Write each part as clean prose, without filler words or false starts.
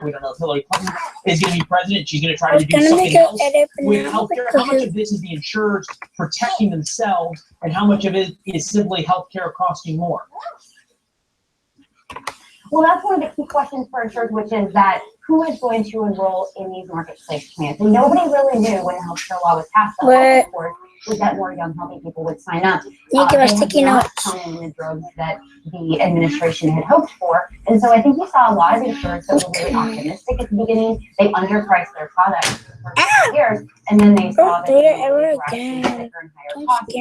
We don't know if Hillary Clinton is going to be president. She's going to try to do something else with healthcare. How much of this is the insurers protecting themselves, and how much of it is simply healthcare costing more? Well, that's one of the key questions for insurers, which is that who is going to enroll in these marketplace plans? And nobody really knew when the healthcare law was passed. The hope, of course, was that more young, healthy people would sign up. You give us sticky notes. Coming in the drugs that the administration had hoped for. And so I think you saw a lot of insurers that were really optimistic at the beginning. They underpriced their products for 2 years, and then they saw that they were actually thicker and higher costs. So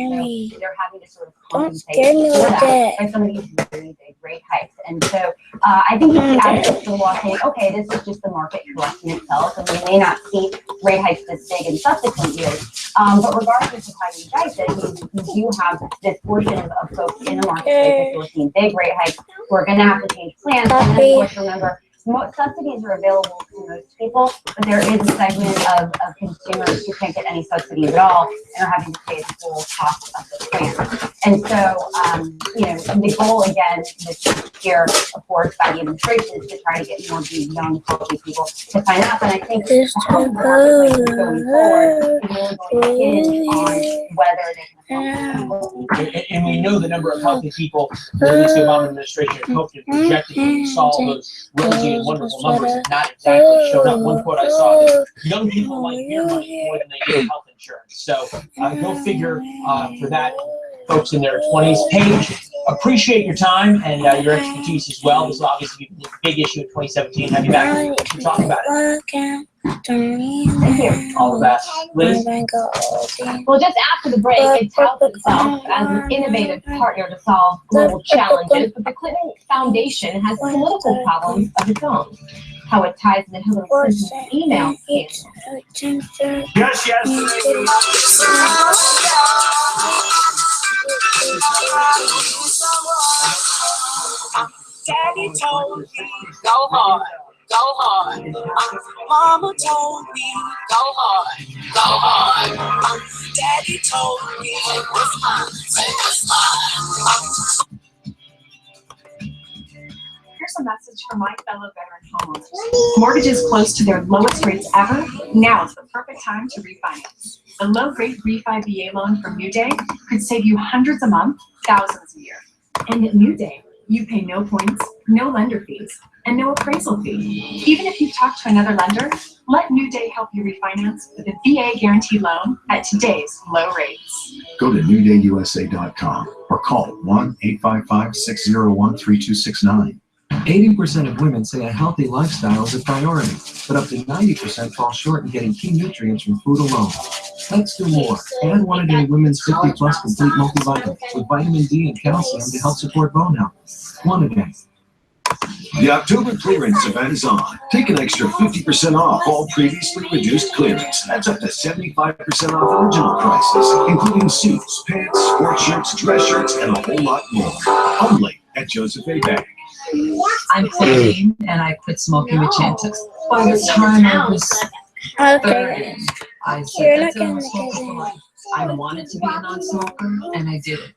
they're having to sort of compensate for that by some of these really big rate hikes. And so I think you see advocates for the law saying, okay, this is just the market correcting itself, and we may not see rate hikes this big in subsequent years. But regardless of how you dice it, you do have this portion of folks in the marketplace who are seeing big rate hikes who are going to have to change plans. And then, of course, remember, subsidies are available to most people, but there is a segment of consumers who can't get any subsidies at all and are having to pay the full cost of the plan. And so, you know, the goal again this year, of course, by the administration is to try to get more of these young, healthy people to sign up. And I think the health marketplace going forward is really going to hinge on whether they can help people. And we know the number of healthy people that at least the Obama administration has hoped and projected to solve those rosy and wonderful numbers have not exactly shown up. One quote I saw is young people like your money more than they get health insurance. So go figure for that, folks in their 20s. Paige, appreciate your time and your expertise as well. This will obviously be a big issue in 2017. Have you back to talk about it. Thank you. All the best. Liz? Well, just after the break, it touts itself as an innovative partner to solve global challenges, but the Clinton Foundation has political problems of its own. How it ties into Hillary Clinton's email scandal. Yes, yes. Daddy told me, go hard. Go hard. Mama told me, go hard. Go hard. Daddy told me, take what's mine. Take what's mine. Here's a message from my fellow veteran homeowners. Mortgages close to their lowest rates ever. Now is the perfect time to refinance. A low-rate refi VA loan from New Day could save you hundreds a month, thousands a year. And at New Day, you pay no points, no lender fees, and no appraisal fee. Even if you've talked to another lender, let New Day help you refinance with a VA guaranteed loan at today's low rates. Go to newdayusa.com or call 1-855-601-3269. 80% of women say a healthy lifestyle is a priority, but up to 90% fall short in getting key nutrients from food alone. Let's do more. Add one a day Women's 50 Plus Complete Multivitamin with vitamin D and calcium to help support bone health. One a day. The October clearance event is on. Take an extra 50% off all previously reduced clearance. That's up to 75% off original prices, including suits, pants, sports shirts, dress shirts, and a whole lot more. Only at Joseph A. Bag. I'm clean and I quit smoking with Chantix. By the time I was 30, I said that's a non-smoker for life. I wanted to be a non-smoker and I did it.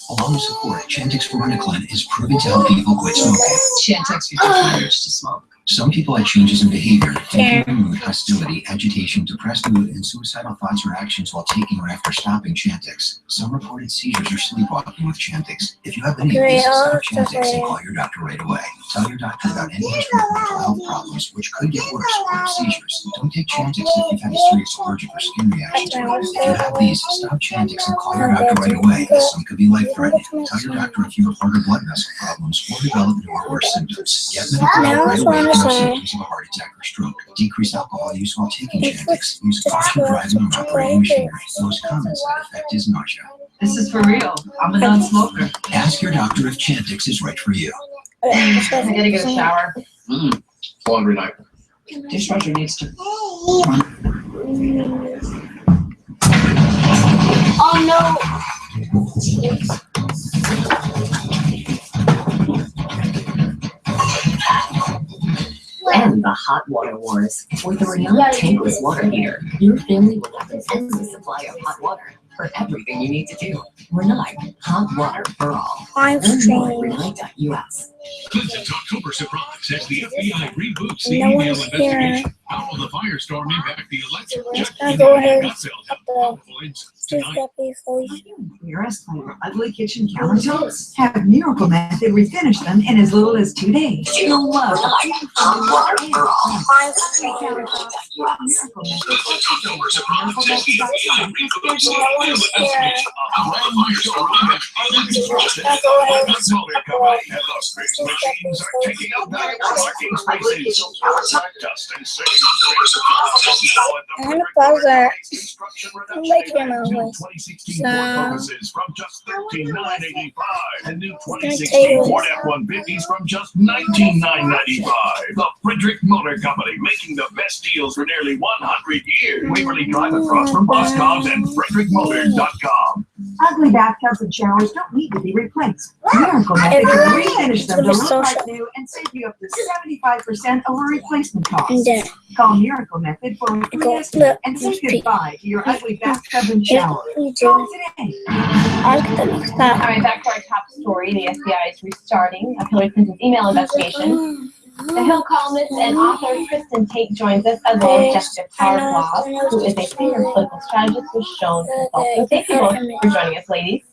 Along with support, Chantix Varenicline is proven to help people quit smoking. Chantix reduces the urge to smoke. Some people had changes in behavior, including mood, hostility, agitation, depressed mood, and suicidal thoughts or actions while taking or after stopping Chantix. Some reported seizures or sleepwalking with Chantix. If you have any of these, stop Chantix and call your doctor right away. Tell your doctor about any history of mental health problems, which could get worse, like seizures. Don't take Chantix if you've had a serious allergic or skin reaction to it. If you have these, stop Chantix and call your doctor right away, as some could be life-threatening. Tell your doctor if you have heart or blood vessel problems or develop new or worse symptoms. Get medical help right away. No symptoms of a heart attack or stroke. Decrease alcohol use while taking Chantix. Use caution driving or operating machinery. Most common side effect is nausea. This is for real. I'm a non-smoker. Ask your doctor if Chantix is right for you. I gotta get a shower. Laundry night. Dishwasher needs to. Oh no! And the hot water wars. With the renowned tankless water heater, your family will have an endless supply of hot water for everything you need to do. Relay, hot water for all. I'm Learn more at streaming. relay.us. Clinton's October surprise as the FBI reboots the No email one's here. investigation. How will the firestorm impact the election? Let's Judge go Judy ahead Gutfeld and have powerful insights tonight. Embarrassed by your ugly kitchen countertops? Have Miracle Method refinish them in as little as 2 days. You'll love October surprise as the FBI reboots the email investigation. A brand new showroom has other construction. The Solar Company and the space machines are taking up valuable parking spaces. Dust and save. I'm gonna pause that. I'm making my voice. 2016 Ford Focuses from just $13,985 and new gonna tell 2016 you Ford F-150s from just $19,995. The Frederick Motor Company, making the best deals for nearly 100 years. Waverly Drive across from Boscov's and FrederickMotors.com. Ugly bathtubs and showers don't need to be replaced. Miracle Method can refinish them to look like new and save you up to 75% over replacement costs. Call Miracle Method for a free estimate and say goodbye to your ugly bathtub and shower. Call today. I'll get the next All time. right, back to our top story. The FBI is restarting a Hillary Clinton's email investigation. The Hill columnist and author Kristen Tate joins us, as well as Jessica Tarbois, who is a senior political strategist who's shown consulting. Thank you both for joining us, ladies.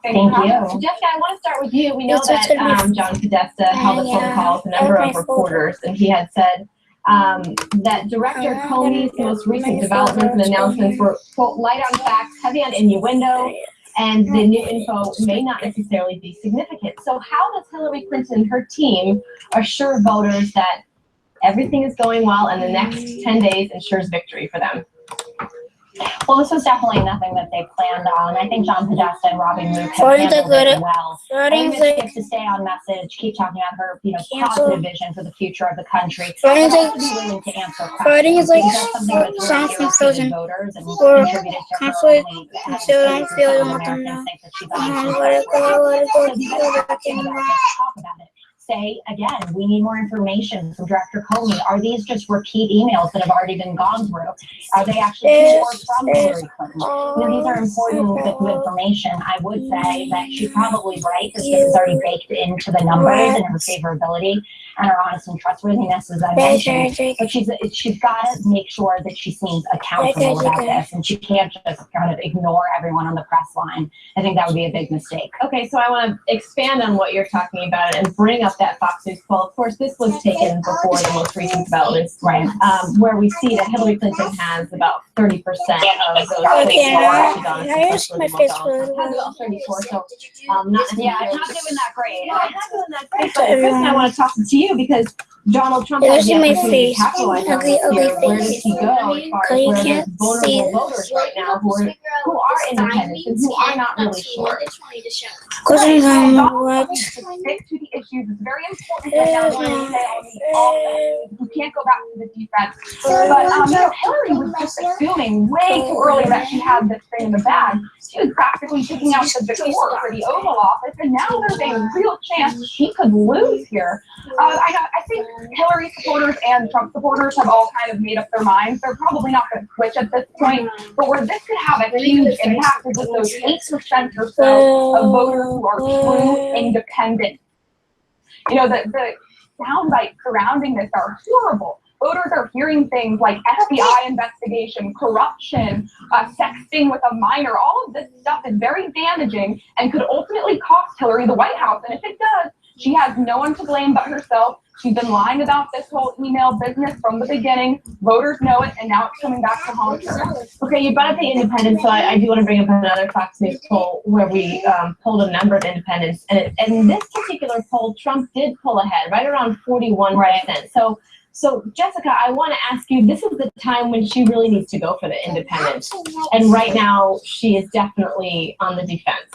Thank you. Jessica, I want to start with you. We know that John Podesta held a phone call with a number of reporters, and he had said that Director Comey's most recent developments and announcements were, quote, light on facts, heavy on innuendo, and the new info may not necessarily be significant. So how does Hillary Clinton and her team assure voters that everything is going well and the next 10 days ensures victory for them? Well, this was definitely nothing that they planned on. I think John Podesta and Robbie Mook have handled it well. Amy gets to stay on message, keep talking about her, positive vision for the future of the country. But also be willing to answer questions. That's something that's really irritated voters and contributed to her only having Americans think that she's untrustworthy. So these are talk about it. Say again, we need more information from Director Comey. Are these just repeat emails that have already been gone through? Are they actually from Hillary Clinton? These are important bits of information. I would say that she's probably right. This is already baked into the numbers and her favorability and her honest and trustworthiness, as I mentioned. But she's got to make sure that she seems accountable about this, and she can't just kind of ignore everyone on the press line. I think that would be a big mistake. Okay, so I want to expand on what you're talking about and bring up that Fox News poll. Of course, this was taken before the most recent developments, Right. Where we see that Hillary Clinton has about 30% of those has about 34. So not not doing that great. Not doing that great. But first, I want to talk to you because Donald Trump has the opportunity to capitalize on this here. Where does he go as far as where there's vulnerable voters right now who are independent and who are not really sure? Because what? Stick to the issues. It's very important to get down there and say all the you can't go back to the defense. But Hillary was just assuming way too early that she had this thing in the bag. She was practically picking out the decor for the Oval Office, and now there's a real chance she could lose here. I think Hillary supporters and Trump supporters have all kind of made up their minds. They're probably not going to switch at this point, but where this could have a huge impact is with those 8% or so of voters who are true independent. The soundbites surrounding this are horrible. Voters are hearing things like FBI investigation, corruption, sexting with a minor. All of this stuff is very damaging and could ultimately cost Hillary the White House. And if it does, she has no one to blame but herself. She's been lying about this whole email business from the beginning. Voters know it, and now it's coming back to haunt her. Okay, you brought up the independents, so I do want to bring up another Fox News poll where we polled a number of independents. And in this particular poll, Trump did pull ahead, right around 41%. So Jessica, I want to ask you, this is the time when she really needs to go for the independents. And right now, she is definitely on the defense.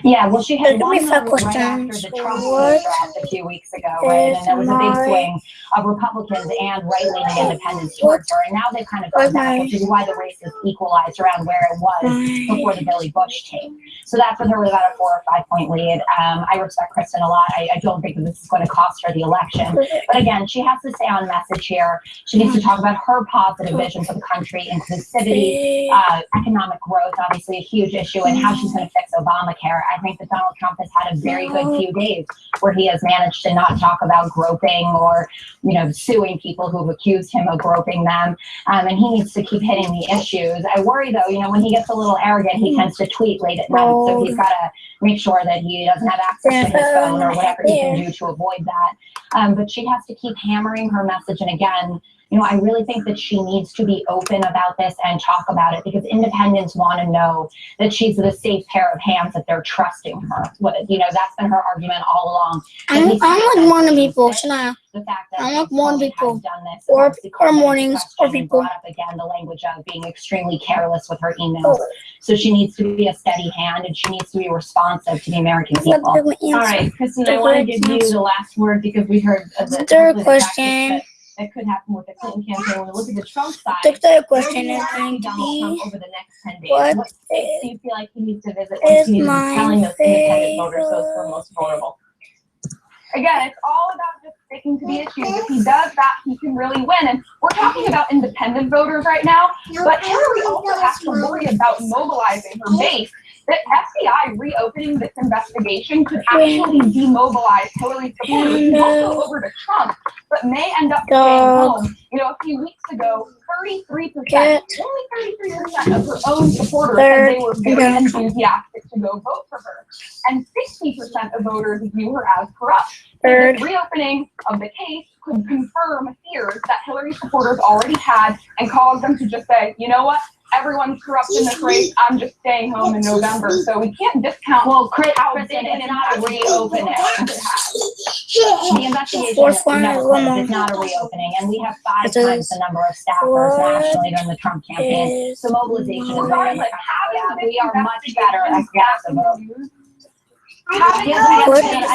Yeah, well, she had Give won me those 5 right after questions. the Trump What draft a few weeks ago, right? And there was a big is swing of Republicans and right-leaning independents What towards her. And now they've kind of was gone back, my which is why the race is equalized around where it was before the Billy Bush tape. So that's with her with about a 4 or 5 point lead. I respect Kristen a lot. I don't think that this is going to cost her the election. But again, she has to stay on message here. She needs to talk about her positive vision for the country, inclusivity, economic growth, obviously a huge issue, and how she's going to fix Obamacare. I think that Donald Trump has had a very good few days where he has managed to not talk about groping or, suing people who've accused him of groping them. And he needs to keep hitting the issues. I worry though, when he gets a little arrogant, he tends to tweet late at night. So he's got to make sure that he doesn't have access to his phone or whatever he can do to avoid that. But she has to keep hammering her message. And again, I really think that she needs to be open about this and talk about it, because independents want to know that she's the safe pair of hands, that they're trusting her. That's been her argument all along. I'm like morning people, Shania. The fact that I'm like morning people, done this, or mornings, or people. Brought up again the language of being extremely careless with her emails. So she needs to be a steady hand, and she needs to be responsive to the American people. All right, Kristen, I want to give you the last word, because we heard the third question. That could happen with the Clinton campaign. When we look at the Trump side, The third question where is do you going to see Donald be, Trump over the next 10 days? what What states do you feel like he needs to visit? is What he needs to my be telling those independent voters, those who are favorite? most vulnerable? Again, it's all about just sticking to the issues. If he does that, he can really win. And we're talking about independent voters right now, but Hillary also has to worry about mobilizing her base. The FBI reopening this investigation could actually demobilize Hillary supporters who won't go over to Trump, but may end up staying home. A few weeks ago, 33%, only 33% of her own supporters said they were very enthusiastic to go vote for her. And 60% of voters view her as corrupt. So the reopening of the case could confirm fears that Hillary supporters already had and cause them to just say, you know what? Everyone's corrupt in this race. I'm just staying home in November. So we can't discount how Kristen, big it's not a reopening. The investigation it's not a reopening, and we have 5 times the number of staffers nationally during the Trump campaign. So mobilization is very we are much better at gassing. I'm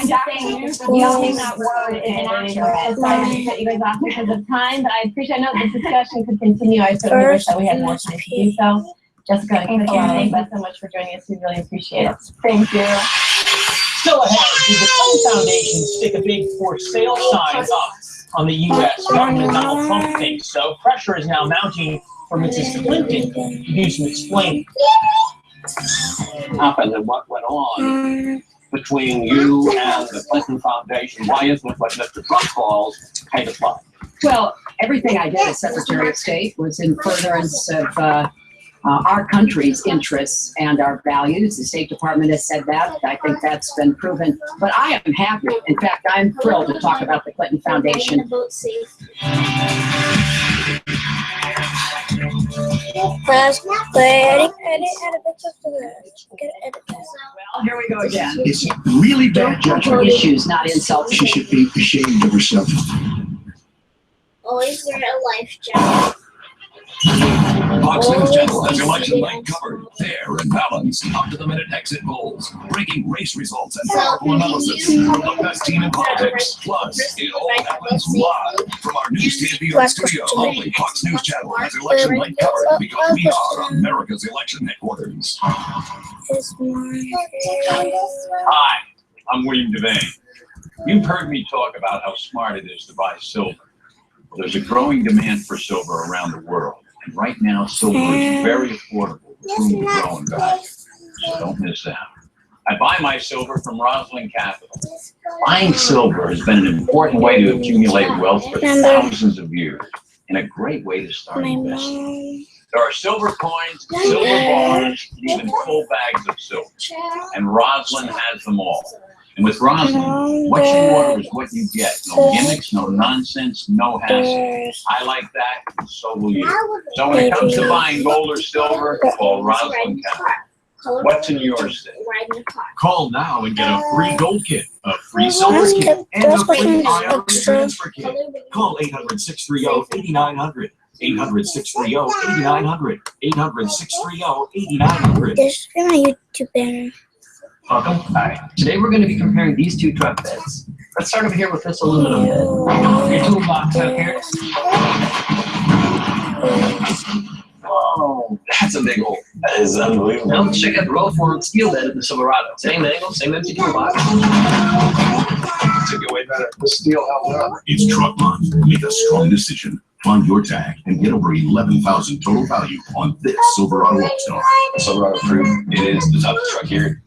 just saying, using that word is inaccurate. Sorry to cut you guys off because of time, but I appreciate. I know the discussion could continue. I certainly wish that we had more time to do so. Jessica and Kristen, thank you so much for joining us. We really appreciate it. Thank you. Still ahead, did the Clinton Foundation stick a big for sale sign up on the U.S. government? Donald Trump thinks so. Pressure is now mounting for Mrs. Clinton to do some explaining. Happened and what went on between you and the Clinton Foundation? Why isn't what Mr. Trump calls pay to play? Well, everything I did as Secretary of State was in furtherance of our country's interests and our values. The State Department has said that. I think that's been proven. But I am happy. In fact, I'm thrilled to talk about the Clinton Foundation. Well, here we go again. It's really bad judgment. Issues, not insults. She should be ashamed of herself. Always wear a life jacket. Fox News Channel has election night covered. Fair and balanced, up-to-the-minute exit polls, breaking race results, and powerful analysis from the best team in politics. Plus, it all happens live from our News TV studio. Only Fox News Channel has election night covered because we are America's election headquarters. Hi, I'm William Devane. You've heard me talk about how smart it is to buy silver. Well, there's a growing demand for silver around the world. And right now, silver is very affordable with room to grow in value. So don't miss out. I buy my silver from Rosalind Capital. Buying silver has been an important way to accumulate wealth for thousands of years and a great way to start investing. There are silver coins, silver bars, and even full bags of silver. And Rosalind has them all. And with Rosalind, what you order is what you get. No gimmicks, no nonsense, no hassle. I like that, and so will you. So when it comes to buying gold or silver, call Rosalind Capital. What's in your state? Call now and get a free gold kit, a free silver kit, and a free IRA transfer kit. Call 800-630-8900. 800-630-8900. 800-630-8900. This is my YouTube banner. Welcome. Hi. Today we're going to be comparing these two truck beds. Let's start over here with this aluminum bed. Your toolbox up here. Whoa, that's a big hole. That is unbelievable. Now let's check out the roll forward steel bed of the Silverado. Same angle, same empty toolbox. Took it way better. The steel held up. It's truck month. Make a strong decision. Find your tag and get over 11,000 total value on this Silverado All-Star. Silverado approved. It is the toughest truck here.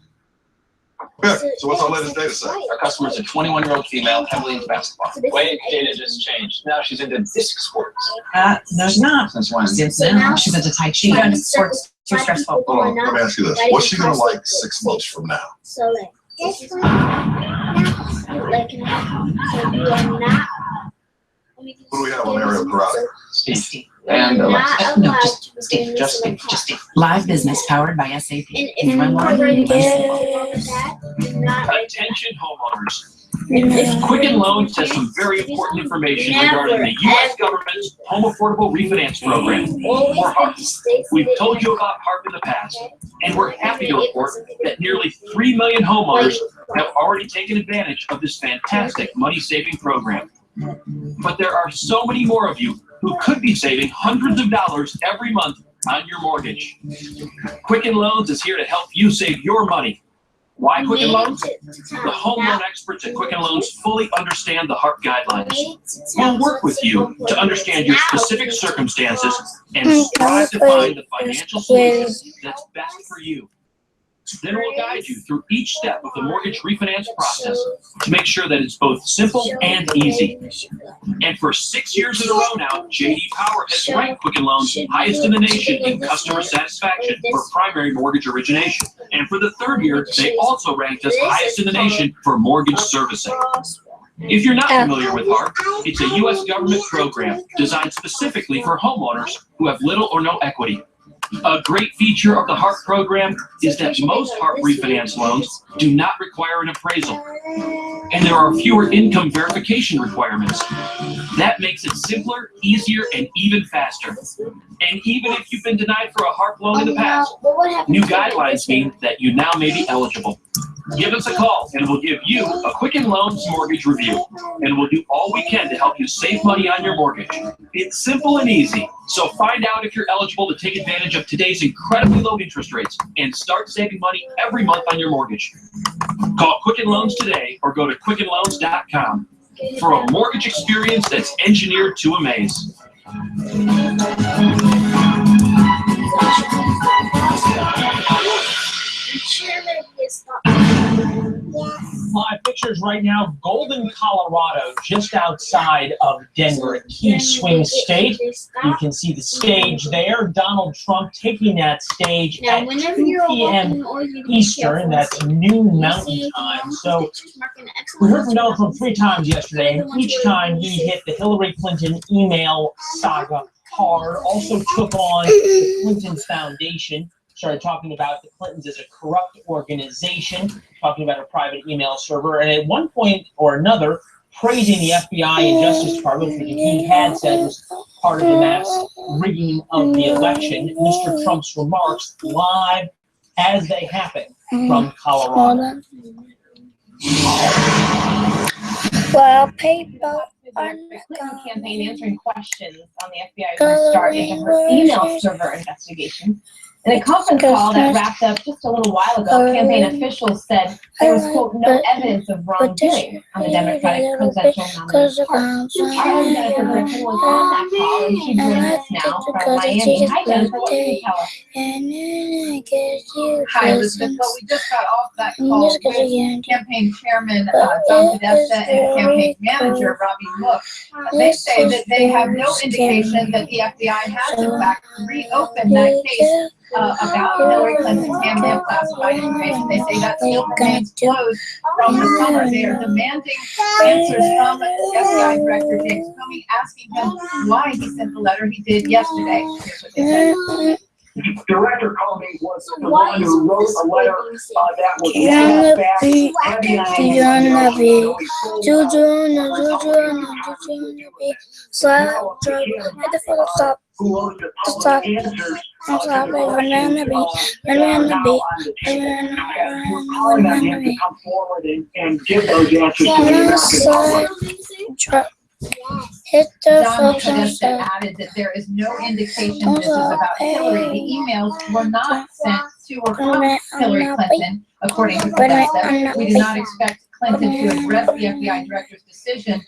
Yeah, so what's our latest data say? Our customer is a 21-year-old female heavily into basketball. Wait, data just changed. Now she's into disc sports. No, she's not. Since when? Since then, she's into Tai Chi. And sports too stressful. Hold on, let me ask you this. What's she gonna like 6 months from now? So like this one, like so you are not. Who do we have on Aerial Karate? Steve. And Alexa. No, just Steve. Just Steve. Just Steve. Live business powered by SAP. And Run live. Attention homeowners. Quicken Loans has some very important information regarding the U.S. government's Home Affordable Refinance Program, or HARP. We've told you about HARP in the past, and we're happy to report that nearly 3 million homeowners have already taken advantage of this fantastic money-saving program. But there are so many more of you who could be saving hundreds of dollars every month on your mortgage. Quicken Loans is here to help you save your money. Why Quicken Loans? The home loan experts at Quicken Loans fully understand the HARP guidelines. We'll work with you to understand your specific circumstances and strive to find the financial solution that's best for you. Then we'll guide you through each step of the mortgage refinance process to make sure that it's both simple and easy. And for 6 years in a row now, J.D. Power has ranked Quicken Loans highest in the nation in customer satisfaction for primary mortgage origination. And for the 3rd year, they also ranked us highest in the nation for mortgage servicing. If you're not familiar with HARP, it's a U.S. government program designed specifically for homeowners who have little or no equity. A great feature of the HARP program is that most HARP refinance loans do not require an appraisal, and there are fewer income verification requirements. That makes it simpler, easier, and even faster. And even if you've been denied for a HARP loan in the past, new guidelines mean that you now may be eligible. Give us a call, and we'll give you a Quicken Loans mortgage review. And we'll do all we can to help you save money on your mortgage. It's simple and easy. So find out if you're eligible to take advantage of today's incredibly low interest rates and start saving money every month on your mortgage. Call Quicken Loans today or go to quickenloans.com for a mortgage experience that's engineered to amaze. Live pictures right now of Golden, Colorado, just outside of Denver, a key swing state. You can see the stage there. Donald Trump taking that stage at 2 p.m. Eastern. That's noon Mountain Time. So we heard from Donald Trump 3 times yesterday, and each time he hit the Hillary Clinton email saga hard. Also took on the Clinton Foundation. Started talking about the Clintons as a corrupt organization, talking about a private email server, and at one point or another, praising the FBI and Justice Department, which he had said was part of the mass rigging of the election. Mr. Trump's remarks live as they happen from Colorado. Well, people The Clinton campaign answering questions on the FBI start into her email server investigation. In a conference call that wrapped up just a little while ago, campaign officials said there was, quote, no evidence of wrongdoing on the Democratic presidential nominee's part. Our own Jennifer Griffin was on that call, and she joins us now from Miami. Hi, Jennifer. What can you tell us? Hi, Elizabeth. Well, we just got off that call with campaign chairman John Podesta and campaign manager Robbie Mook. They say that they have no indication that the FBI has, in fact, reopened that case about Hillary Clinton's campaign classified information. They say that still remains closed from the summer. They are demanding answers from the FBI Director James Comey, asking him why he sent the letter he did yesterday. Here's what they said. Director Comey was the one who wrote a letter that was back who owns the Stop. public answers I'm to the sorry, questions banana bee, and we're calling on him to come forward and give those answers to the American public. Hit the Don focus. Podesta added that there is no indication this is about Hillary. The emails were not sent to or from Hillary Clinton, according to Podesta. We do not expect Clinton to address the FBI director's decision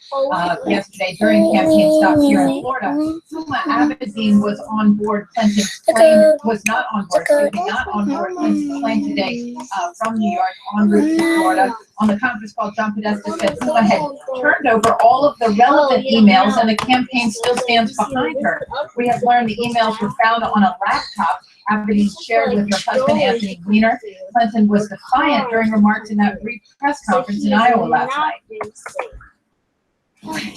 yesterday during campaign stops here in Florida. Huma Abedin was on board Clinton's plane, was not on board Clinton's plane today from New York en route to Florida. On the conference call, John Podesta said Huma had turned over all of the relevant emails and the campaign still stands behind her. We have learned the emails were found on a laptop Abedin shared with her husband, Anthony Weiner. Clinton was defiant during remarks in that brief press conference in Iowa last night.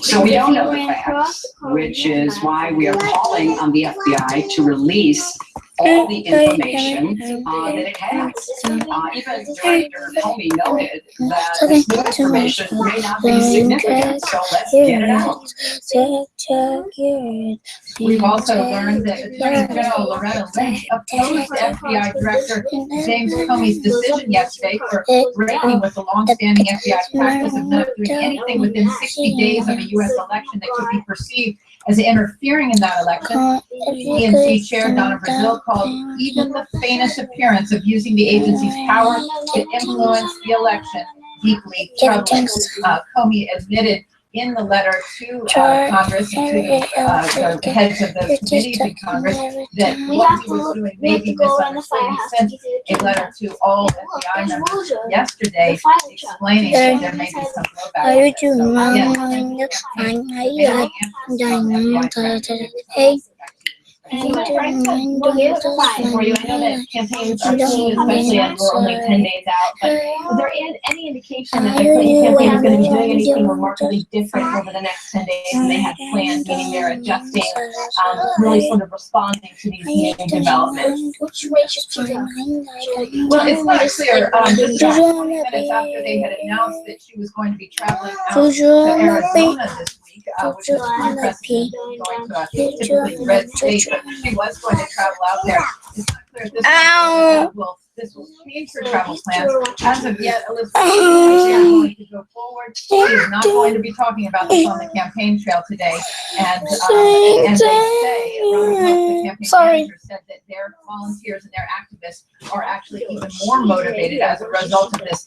So we don't know the facts, which is why we are calling on the FBI to release all the information that it has. Even Director Comey noted that this new information may not be significant, so let's get it out. We've also learned that Attorney General Loretta Lynch opposed FBI Director James Comey's decision yesterday for breaking with the long-standing FBI practice of not doing anything within 60 days of a U.S. election that could be perceived as interfering in that election. DNC Chair Donna Brazile called even the faintest appearance of using the agency's power to influence the election deeply troubling. Comey admitted in the letter to Congress and to the heads of the committees in Congress that what he was doing may be misunderstood. He sent a letter to all FBI members yesterday explaining that there may be some blowback. For you, I know that campaigns are key, especially as we're only 10 days out, but is there any indication that the Clinton campaign is going to be doing anything remarkably different over the next 10 days than they had planned, meaning they're adjusting, really sort of responding to these new developments? Well, it's not clear. Just 20 minutes after they had announced that she was going to be traveling out to Arizona this week, which is unprecedented, going to a typically red state, but she was going to travel out there. It's not clear at this will change her travel plans. As of yet, Elizabeth is going to go forward. She is not going to be talking about this on the campaign trail today. And they say, the campaign manager said that their volunteers and their activists are actually even more motivated as a result of this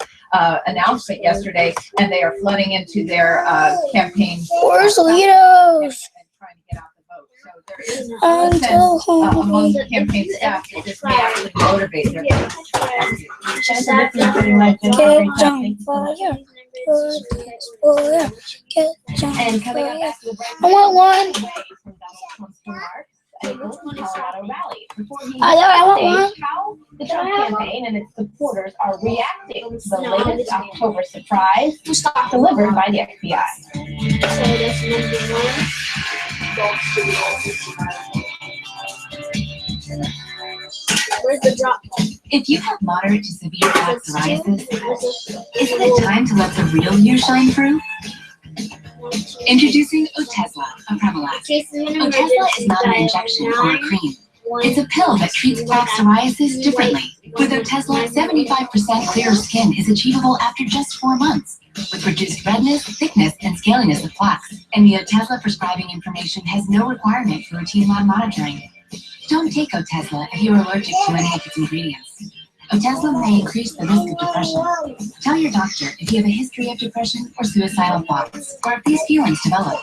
announcement yesterday, and they are flooding into their campaign. Where's Litos? Trying to get out the vote. So there is a sense among the campaign staff that this may actually motivate their And coming up after the break, I want one. Colorado rally. Before he I want one. how the Trump campaign and its supporters are reacting to the latest October surprise delivered by the FBI. Where's the drop? If you have moderate to severe plaque psoriasis, isn't it time to let the real you shine through? Introducing Otezla, a Prevalax. Otezla is not an injection or a cream. It's a pill that treats plaque psoriasis differently. With Otezla, 75% clearer skin is achievable after just 4 months, with reduced redness, thickness, and scaliness of plaques. And the Otezla prescribing information has no requirement for routine lab monitoring. Don't take Otezla if you are allergic to any of its ingredients. Otezla may increase the risk of depression. Tell your doctor if you have a history of depression or suicidal thoughts, or if these feelings develop.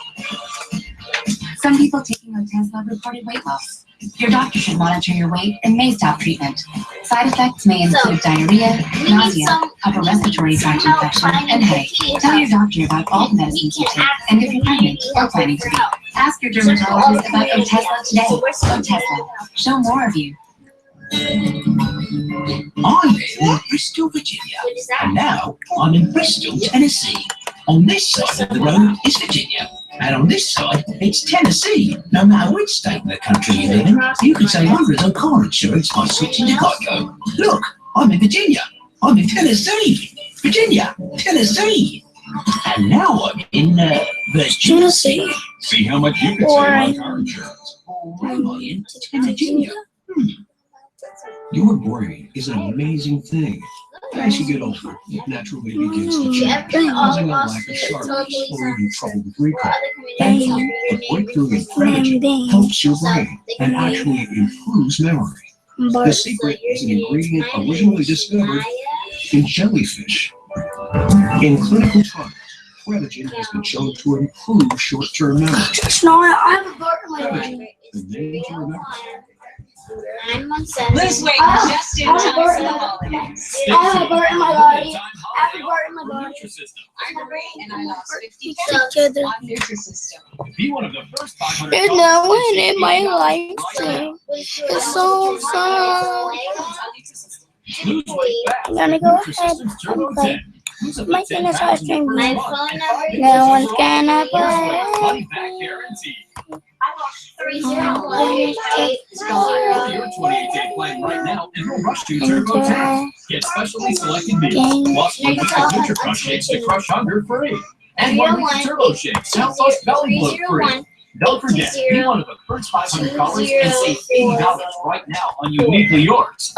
Some people taking Otezla reported weight loss. Your doctor should monitor your weight and may stop treatment. Side effects may include diarrhea, nausea, upper respiratory tract infection, and headache. Tell your doctor about all the medicines you take, and if you're pregnant or planning to be. Ask your dermatologist about Otezla today. Otezla. Show more of you. I'm in Bristol, Virginia, and now I'm in Bristol, Tennessee. On this side of the road is Virginia, and on this side it's Tennessee. No matter which state in the country you live in, you can save hundreds on car insurance by switching to Geico. Look, I'm in Virginia. I'm in Tennessee. Virginia, Tennessee. And now I'm in Virginia. See how much you can save on car insurance. all my money in Virginia. Your brain is an amazing thing. As you get older, it naturally begins to change, causing a lack of sharpness or even trouble with recall. Thankfully, the breakthrough in Prevagen helps your brain and actually improves memory. The secret is an ingredient originally discovered in jellyfish. In clinical trials, Prevagen has been shown to improve short-term memory. No, I have a bird in my body. The name to remember. 9 months in. Lose weight just in I have a time bird for in the my holidays. I have a bird in my body. I have a bird in my body. I'm the brain and I lost 50 So pounds good. on Nutrisystem. Be one of the first 500. There's no one in my life. It's so fun. I'm gonna go ahead and play. My goodness, I stream. My phone number. No one's gonna play. Money back guarantee. I lost 301. Your 28-day plan right now and we'll rush you Turbo 10. Get specially selected meals. Plus, we'll get the Crush shakes to crush hunger free. And 1 week Turbo shakes now plus belly bloat free. Don't forget, be one of the first 500 callers and save $80 right now on Uniquely Yours.